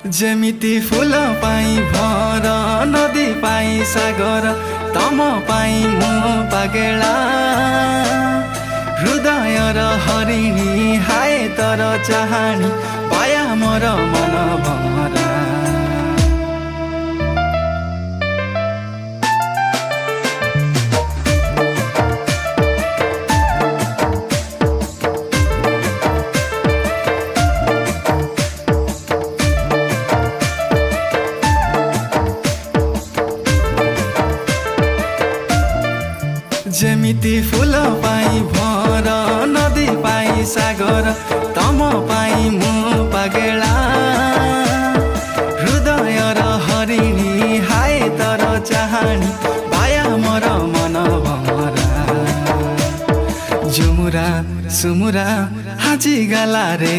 जेमिति फूल पाई भर नदी पाई सागर तम पाई मो पागेला हृदय र हरिणी हाय तर चाहनी पाया मोर मन भरा। जेमिति फूल पाई भर नदी पाई सागर तम पाई मो पागेला हृदय र हरिणी हाय तर चाहनी पाया मोर मन भरा। जुमुरा सुमुरा हाजी गाला रे।